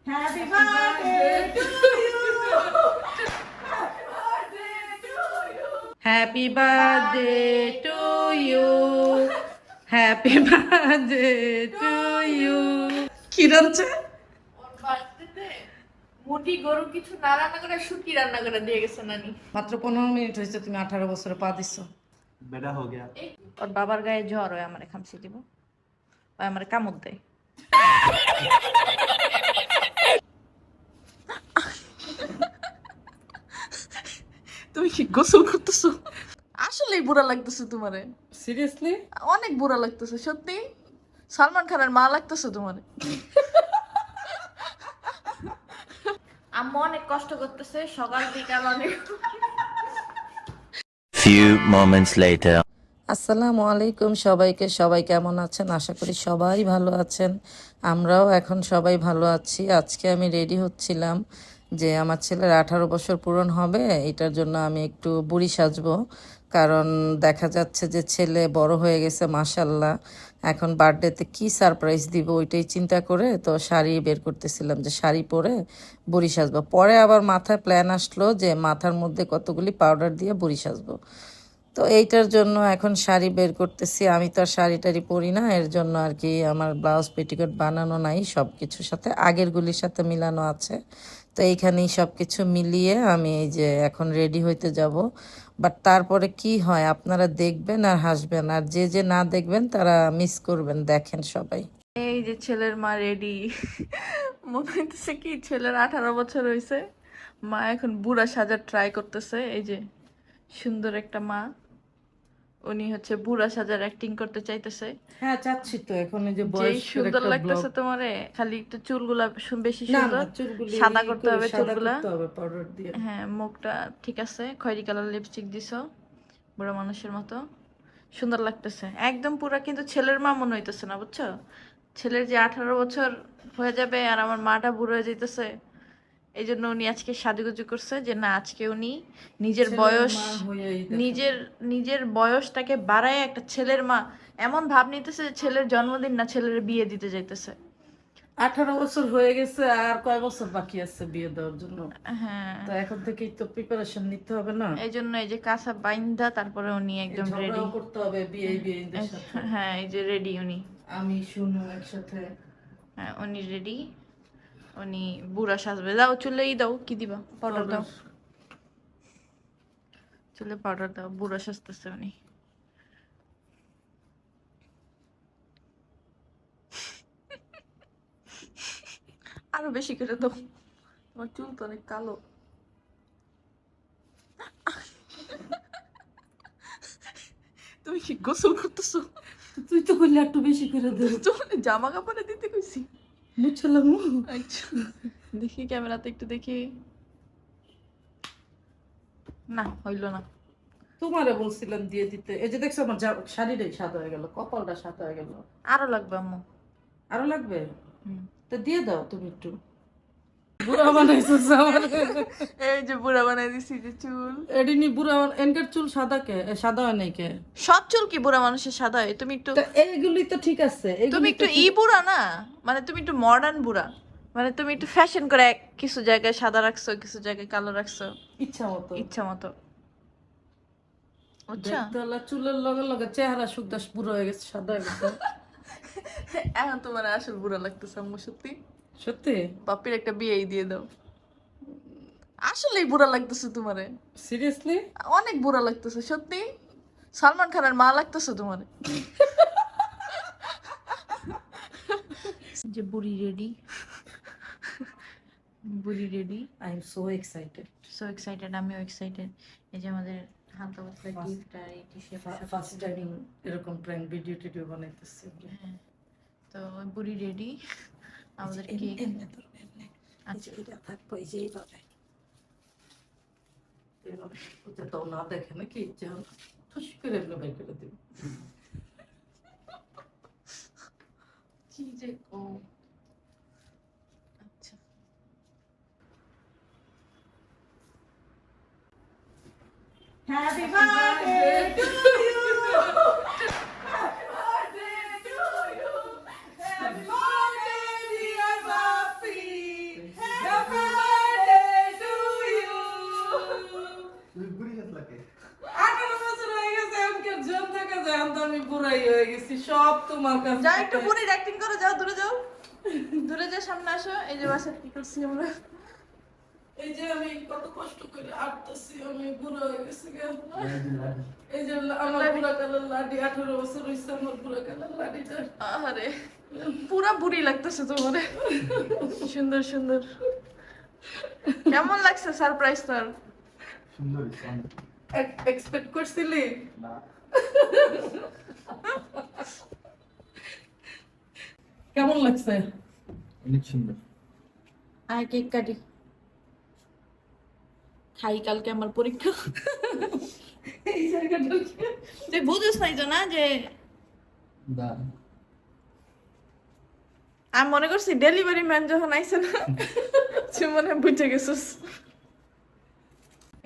Happy birthday to you. Happy birthday to you. Happy birthday to you. কি রাঁধছে? ওর বার্থডেতে মুটি গরু কিছু না রান্না করে শুটকি রান্না করে দিয়ে গেছে নানি। মাত্র 15 মিনিট হয়েছে তুমি 18 বছরে পা দিছো। বেটা हो गया। ওর বাবার গায়ে জ্বর হয়, আমারে খামচি দিব, ওই আমারে কামড় দেয়। তুমি কি গোসল করতেছো? আসলেই বুড়া লাগতেছে তোমারে, সিরিয়াসলি? অনেক বুড়া লাগতেছে সত্যি। সালমান খানের মা লাগতেছে তোমারে। আম্মু অনেক কষ্ট করতেছে, সকাল বিকাল অনেক। Few moments later. আসসালামু আলাইকুম সবাইকে। সবাই কেমন আছেন? আশা করি সবাই ভালো আছেন। আমরাও এখন সবাই ভালো আছি। আজকে আমি রেডি হচ্ছিলাম যে আমার ছেলের 18 বছর পূরণ হবে, এটার জন্য আমি একটু বুড়ি সাজবো। কারণ দেখা যাচ্ছে যে ছেলে বড় হয়ে গেছে মাশাল্লাহ। এখন বার্থডেতে কি সারপ্রাইজ দিব ওইটাই চিন্তা করে তো শাড়ি বের করতেছিলাম যে শাড়ি পরে বুড়ি সাজবো। পরে আবার মাথায় প্ল্যান আসলো যে মাথার মধ্যে কতগুলি পাউডার দিয়ে বুড়ি সাজবো। তো এইটার জন্য এখন শাড়ি বের করতেছি। আমি তো আর শাড়ি টাড়ি পরি না, এর জন্য আর কি আমার ব্লাউজ পেটিকোট বানানো নাই, সব কিছুর সাথে আগেরগুলির সাথে মিলানো আছে। তো এইখানেই সব কিছু মিলিয়ে আমি এই যে এখন রেডি হইতে যাব। বাট তারপরে কি হয় আপনারা দেখবেন আর হাসবেন, আর যে যে না দেখবেন তারা মিস করবেন। দেখেন সবাই। এই যে ছেলের মা রেডি। মনে হইতেছে কি ছেলের 18 বছর হয়েছে, মা এখন বুড়া সাজার ট্রাই করতেছে। এই যে সুন্দর একটা মা, উনি হচ্ছে বুড়া সাজার অ্যাক্টিং করতে চাইতেছে। হ্যাঁ চাচ্ছি তো এখন এই যে যেই সুন্দর লাগতেছে তোমারে, খালি একটু চুলগুলা বেশি সুন্দর সাদা করতে হবে, চুলগুলা পাউডার দিয়ে। হ্যাঁ, মুখটা ঠিক আছে, খয়েরি কালার লিপস্টিক দিছো, বুড়া মানুষের মতো সুন্দর লাগতেছে একদম পুরা। কিন্তু ছেলের মা মনে হইতেছে না, বুঝছো? ছেলের যে 18 বছর হয়ে যাবে আর আমার মাটা বুড়ো হয়ে যাইতেছে, এই জন্য উনি আজকে সাজুগুজু করছে যে না, আজকে উনি নিজের বয়স, নিজের বয়সটাকে বাড়ায় একটা ছেলের মা এমন ভাব নিতেছে যে ছেলের জন্মদিন না, ছেলের বিয়ে দিতে যাইতেছে। 18 বছর হয়ে গেছে, আর কয় বছর বাকি আছে বিয়ে দেওয়ার জন্য? হ্যাঁ, তো এখন থেকেই তো প্রিপারেশন নিতে হবে না? এই জন্য এই যে কাঁচা বাইন্দা তারপরে উনি একদম রেডি করতে হবে বিয়ে সাথে। হ্যাঁ, এই যে রেডি উনি, আমি শুনো একসাথে। হ্যাঁ উনি রেডি, উনি বুড়া সাজবে। দাও চুলেই দাও, কি দিবা? পাউডার দাও, চুলে পাউডার দাও, বুড়া সাজতেছে উনি। আরো বেশি করে দাও, তোমার চুল তো অনেক কালো। তুমি কি গোসল করতেছো? তুই তো করলে একটু বেশি করে দে। তোমার জামা কাপড়ে দিতে কইছি। বুঝছিলাম। আচ্ছা দেখি ক্যামেরাতে একটু দেখি। না হইল না। তোমারে বলছিলাম দিয়ে দিতে। এই যে দেখছো আমার শাড়িটাই সাদা হয়ে গেল, কপালটা সাদা হয়ে গেল। আরো লাগবে আম্মু। আরো লাগবে? হুম। তো দিয়ে দাও তুমি একটু। বুড়া বানাইছো আমার। এই যে বুড়া বানাই দিছি যে চুল। এডিনি বুড়া এনকার চুল সাদা কে? সাদা হয় নাই কে? সব চুল কি বুড়া মানুষের সাদা হয়? তুমি একটু, এইগুলি তো ঠিক আছে। তুমি একটু বুড়া না, মানে তুমি একটু মডার্ন বুড়া, মানে তুমি একটু ফ্যাশন করে কিছু জায়গায় সাদা রাখছো, কিছু জায়গায় কালো রাখছো, ইচ্ছা মতো। ইচ্ছা মতো। আচ্ছা দেখতলা চুলের লগে লগে চেহারা সুকদাস বুড়ো হয়ে গেছে, সাদা হয়ে গেছে। এখন তোমার আসল বুড়া লাগতেছে আম্মু, সত্যি সত্যি? বাপির একটা বিয়েই দিয়ে দাও। আসলেই বুড়া লাগতেছে তোমারে, সিরিয়াসলি? অনেক বুড়া লাগতেছে সত্যি। সালমান খানের মা লাগতেছে তোমারে। যে বুড়ি রেডি, বুড়ি ready. I am so excited. So excited, আমিও এক্সাইটেড। এই যে আমাদের হালকা পাতলা গিফট আর এই টি-শার্ট, ফার্স্ট টাইম এরকম প্র্যাঙ্ক ভিডিও টিডিও বানাইতেছি। হ্যাঁ, তো বুড়ি রেডি, আমাদের কেক। আচ্ছা এটা থাকবো এই যে এইভাবে, ওটা তো না দেখে নাকি, যেমন ঠুস করে এগুলো বের করে দিব। কি যে ও আচ্ছা। Happy birthday to you. Happy birthday to you. Happy birthday dear Bapi. গেছি, সব তোমার কাছে। যাও একটু বুড়ির অ্যাক্টিং করো, যাও দূরে যাও, দূরে যাও, সামনে আসো। এই যে বাসায় কি করছি আমরা। এই যে আমি কত কষ্ট করে আটতেছি, আমি বুড়ো হয়ে গেছি গা। এই যে আমার বুড়া কালার লাডি, 18 বছর হয়েছে আমার বুড়া কালার লাডিটা। আরে পুরা বুড়ি লাগতেছে তোমার। সুন্দর সুন্দর। কেমন লাগছে সারপ্রাইজ তোর? এক্সপেক্ট করছিলি? কেমন লাগছে? অনেক সুন্দর। আয় কেক কাটি, খাই, কালকে আমার পরীক্ষা। এই জায়গাটা তুই বুঝিস নাই তো না যে আমি মনে করছি ডেলিভারি ম্যান যখন আইছে না, তুই মনে হয় বুঝে গেছিস।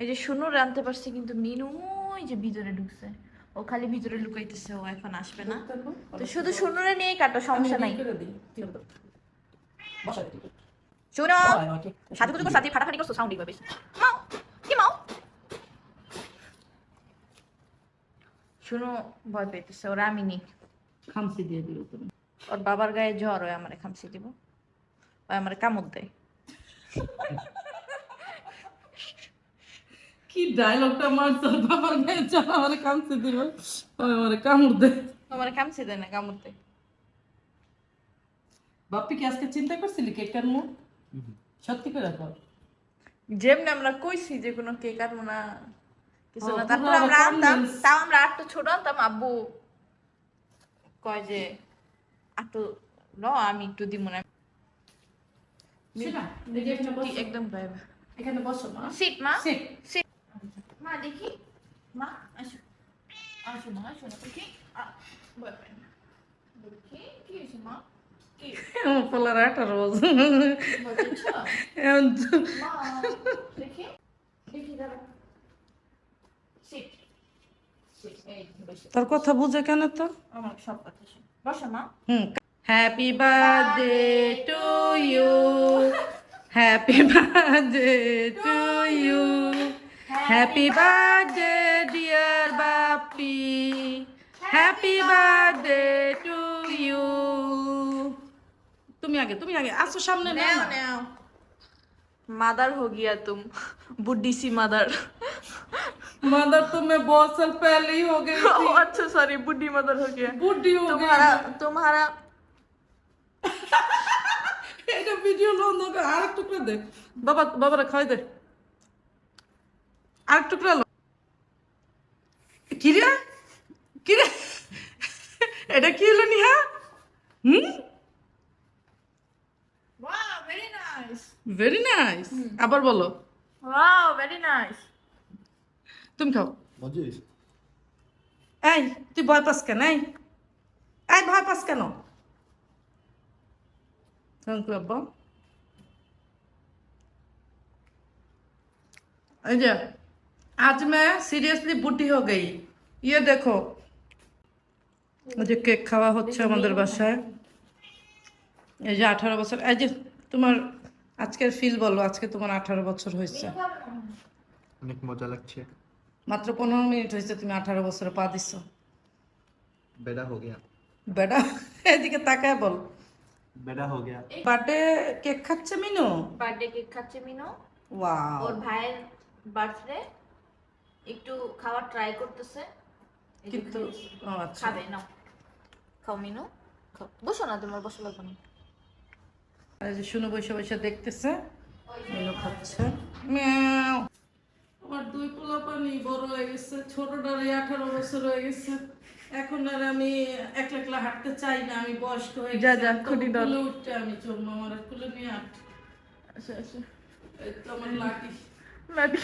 এই যে শুনো রানতে পারছি, কিন্তু মিনু ওই যে ভিতরে ঢুকছে, ও খালি ভিতরে লুকাইতেছে, ও এখন আসবে না। তো শুধু শুনুরে নিয়েই কাটো, সমস্যা নাই। শুনো সাথে কুতু সাথে ফাটাফাটি করছো, সাউন্ড দিবে বেশি। মাও কি মাও, শুনো ভয় পেতেছে, ওরা আমি নি খামসি দিয়ে দিও তুমি। ওর বাবার গায়ে জ্বর, ওই আমারে খামসি দিব, ওই আমারে কামড় দেয়। কি ডায়লগটা মারছো, বাবার গায়ে চল আমারে খামসি দিল, ওই আমারে কামড় দে। আমারে খামসি দেয় না, কামড় দেয়। বাপ্পি কি আজকে চিন্তা করছিলি কেক কাটবো? সত্যি করে কর। যেমনি আমরা কইছি যে কোনো কেক কাটবো না, কিছু না, ও, তারপর পুরো আমরা আবার আনতাম, convince। তাও আমরা আটটা ছোট আনতাম, আব্বু কয় যে আটটু ল, আমি একটু দিব না। শোনা, এই যে এখানে বসো। একদম গায়েব। এখানে বসো মা। সিট মা, Sit। সিট। মা দেখি, মা আসো, আসো মা, আসো না দেখি। ভয় পাই না। দেখি কি হয়েছে মা, কি আমার পোলার 18 বছর। ভয় পেয়েছো? এখন মা দেখি, দেখি দাঁড়া। সিট, সিট, এই বসে। তোর কথা বুঝে কেন তো? আমার সব কথা শুন, বসো মা। Happy birthday to you, happy birthday to you, happy birthday dear Bappi, happy birthday to you. তুমি আগে, তুমি আগে আসো, সামনে নাও নেও না। নেও। मदर हो गया तुम, बुड्ढी सी मदर। मदर तो मैं बहुत साल पहले ही हो गई थी। अच्छा सॉरी, बुड्ढी मदर हो गया। बुढ़ी हो तुम्हारा गई। तुम्हारा এটা ভিডিও লোন দো, আরেক টুকরা দে বাবা, বাবারা খাই দে, আরেক টুকরা লো। কিরে কিরে, এটা কি হলো নিহা? वाह वेरी नाइस, ভেরি নাইস। আবার বলো, वाह वेरी नाइस। তুমি খাও। মজা হয়েছে। এই তুই ভয় পাস কেন? এই ভয় পাস কেন? থ্যাংক ইউ আব্বা। এই যে आज मैं सीरियसली बुढ़ी हो गई, ये देखो। এই যে কেক খাওয়া হচ্ছে আমাদের বাসায়। এই যে 18 বছর, এই যে তোমার আজকের ফিল বলো, আজকে তোমার 18 বছর হয়েছে। অনেক মজা লাগছে। মাত্র 15 মিনিট হয়েছে তুমি 18 বছরে পা দিছো। বেড়া হো গয়া। বেটা এদিকে তাকায় বল। বেড়া হো গয়া। বার্থডে কেক খাচ্ছে মিনু। बर्थडे केक खाচ্ছে মিনো, ওয়াও। ওর ভাইয়ের বার্থডে, একটু খাওয়া ট্রাই করতেছে, কিন্তু ও আচ্ছা, খাবে না। খাও মিনো, খাও। বসো না, তোমার বসা লাগবে না। এই যে শুনো বসে বসে দেখতেছে, মিনু খাচ্ছে। মিয়াও। আমার দুই পোলা পানি বড় হয়ে গেছে, ছোটটার 18 বছর হয়ে গেছে। এখন আর আমি একলা একলা হাঁটতে চাই না, আমি বয়স্ক হয়ে যা, গেছি। যা, তবু খুঁটি ধর। কোলে উঠতে আমি চলবো, আমার আর কোলে নিয়ে হাঁট। আচ্ছা আচ্ছা, এই তো আমার লাকি। লাডি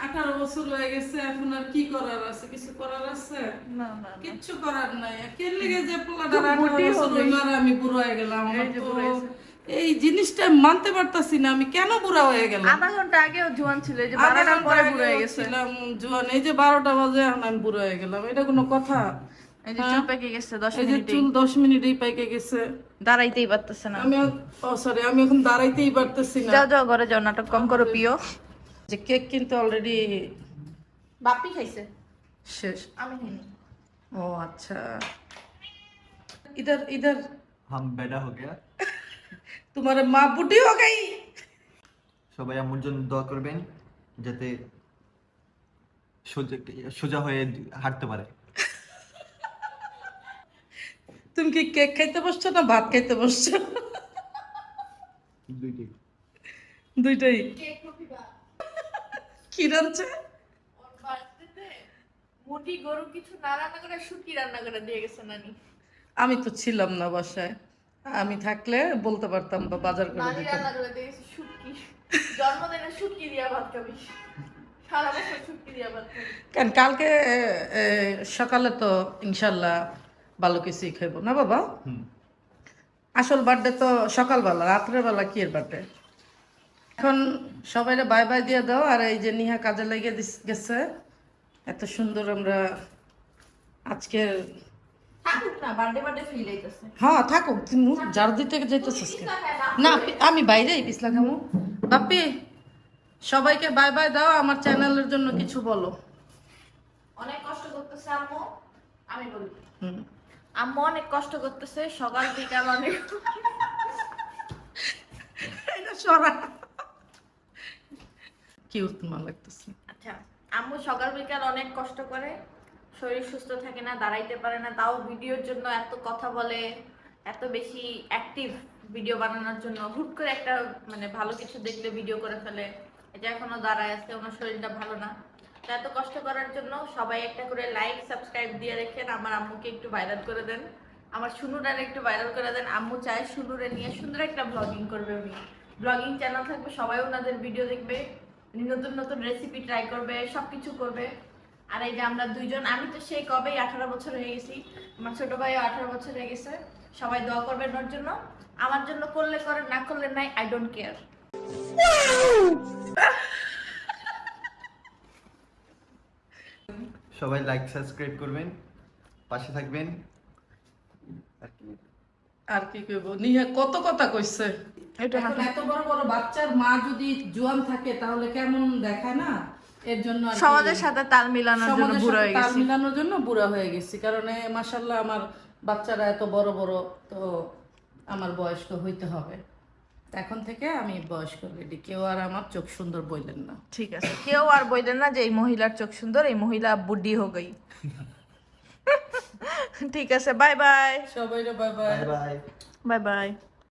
18 বছর হয়ে গেছে, এখন আর কি করার আছে? কিছু করার আছে? না না না। কিচ্ছু করার নাই। কেন লেগে যে পোলাটার খুব 18 বুদ্ধি বছর হবে। হইলো আর আমি বুড়ো হয়ে গেলাম? আমার এই যে তো বুড়ো হয়েছে। এই জিনিসটা মানতে পারতাছি না, আমি কেন বুড়া হয়ে গেলাম? আধা ঘন্টা আগেও জোয়ান ছিল, এই যে আধা 12টার ঘন্টা পরে আগে বুড়ো হয়ে গেছে। ছিলাম জোয়ান, এই যে 12টা বাজে এখন আমি বুড়ো হয়ে গেলাম, এটা কোনো কথা? এই যে চুল পেকে গেছে 10 এই যে মিনিটে, চুল 10 মিনিটেই পাইকে গেছে। দাঁড়াইতেই পারতেছে না। আমি সরি, আমি এখন দাঁড়াইতেই পারতেছি না। যাও যাও ঘরে যাও, নাটক কম করো পিও। যে কেক কিন্তু অলরেডি বাপি খাইছে, শেষ। আমি খাইনি। ও আচ্ছা, इधर इधर हम बेटा हो गया तुम्हारे माँ बुढ़ी हो गई। সবাই আমার জন্য দোয়া করবেন যাতে সোজা সোজা হয়ে হাঁটতে পারে। তুমি কি কেক খাইতে বসছো না ভাত খাইতে বসছো? দুইটি দুইটাই। কি রাঁধছে? ওর বাড়িতে মুরগি গরু কিছু না রান্না করে শুটকি রান্না করে দিয়ে গেছে নানি। আমি তো ছিলাম না বাসায়, আমি থাকলে বলতে পারতাম বা বাজার করে নানি দিতাম। রান্না করে দিয়ে গেছে শুটকি। জন্মদিনে শুটকি দিয়া ভাত খাবি, সারা বছর শুটকি দিয়া ভাত খাবি। কারণ কালকে সকালে তো ইনশাল্লাহ ভালো কিছুই খাইবো না বাবা। আসল বার্থডে তো সকালবেলা, রাত্রের বেলা কি এর বার্থডে? এখন সবাইরে বাই বাই দিয়ে দাও। আর এই যে নিহা কাজে লেগে গেছে, এত সুন্দর আমরা আজকের। থাকুক না, বার্থডে বার্থডে ফিল হইতেছে। হ্যাঁ থাকুক, তুমি ঝাড় দিতে যাইতেছিস কেন? না আমি বাইরে পিছলা খামো। বাপ্পি সবাইকে বাই বাই দাও, আমার চ্যানেলের জন্য কিছু বলো। অনেক কষ্ট করতেছে আম্মু, আমি বলি হুম। আম্মু অনেক কষ্ট করতেছে, সকাল বিকাল অনেক। এটা সরা কিউট মা লাগতেছে। আচ্ছা, আম্মু সকাল বিকাল অনেক কষ্ট করে, শরীর সুস্থ থাকে না, দাঁড়াইতে পারে না, তাও ভিডিওর জন্য এত কথা বলে, এত বেশি অ্যাক্টিভ ভিডিও বানানোর জন্য। হুট করে একটা মানে ভালো কিছু দেখলে ভিডিও করে ফেলে। এটা এখনো দাঁড়ায় আছে, ওনার শরীরটা ভালো না। তো এত কষ্ট করার জন্য সবাই একটা করে লাইক সাবস্ক্রাইব দিয়ে রেখেন। আমার আম্মুকে একটু ভাইরাল করে দেন, আমার শুনুরার একটু ভাইরাল করে দেন। আম্মু চায় শুনুরে নিয়ে সুন্দর একটা ব্লগিং করবে, উনি ব্লগিং চ্যানেল থাকবে, সবাই ওনাদের ভিডিও দেখবে, নতুন নতুন রেসিপি ট্রাই করবে, সবকিছু করবে। আর এই যে আমরা দুইজন, আমি তো সেই কবেই 18 বছর হয়ে গেছি, আমার ছোট ভাইও 18 বছর হয়ে গেছে। সবাই দোয়া করবেন ওর জন্য, আমার জন্য করলে করেন, না করলে নাই, আই ডোন্ট কেয়ার। সবাই লাইক সাবস্ক্রাইব করবেন, পাশে থাকবেন। আর কি আর কি কইব, নিহা কত কথা কইছে। এটা এখন এত বড় বড় বাচ্চার মা যদি জোয়ান থাকে তাহলে কেমন দেখায় না, এর জন্য আর কি সমাজের সাথে তাল মিলানোর জন্য সমাজের বুড়ো সাথে হয়ে তাল গেছি। মিলানোর জন্য বুড়া হয়ে গেছি। কারণ মাশাআল্লাহ আমার বাচ্চারা এত বড় বড়, তো আমার বয়স্ক হইতে হবে। এখন থেকে আমি বয়স্ক রেডি, কেউ আর আমার চোখ সুন্দর বললেন না। ঠিক আছে, কেউ আর বললেন না যে এই মহিলার চোখ সুন্দর, এই মহিলা বুদ্ধি হয়ে গই। ঠিক আছে, বাই বাই। সবাই bye bye. Bye bye. Bye bye.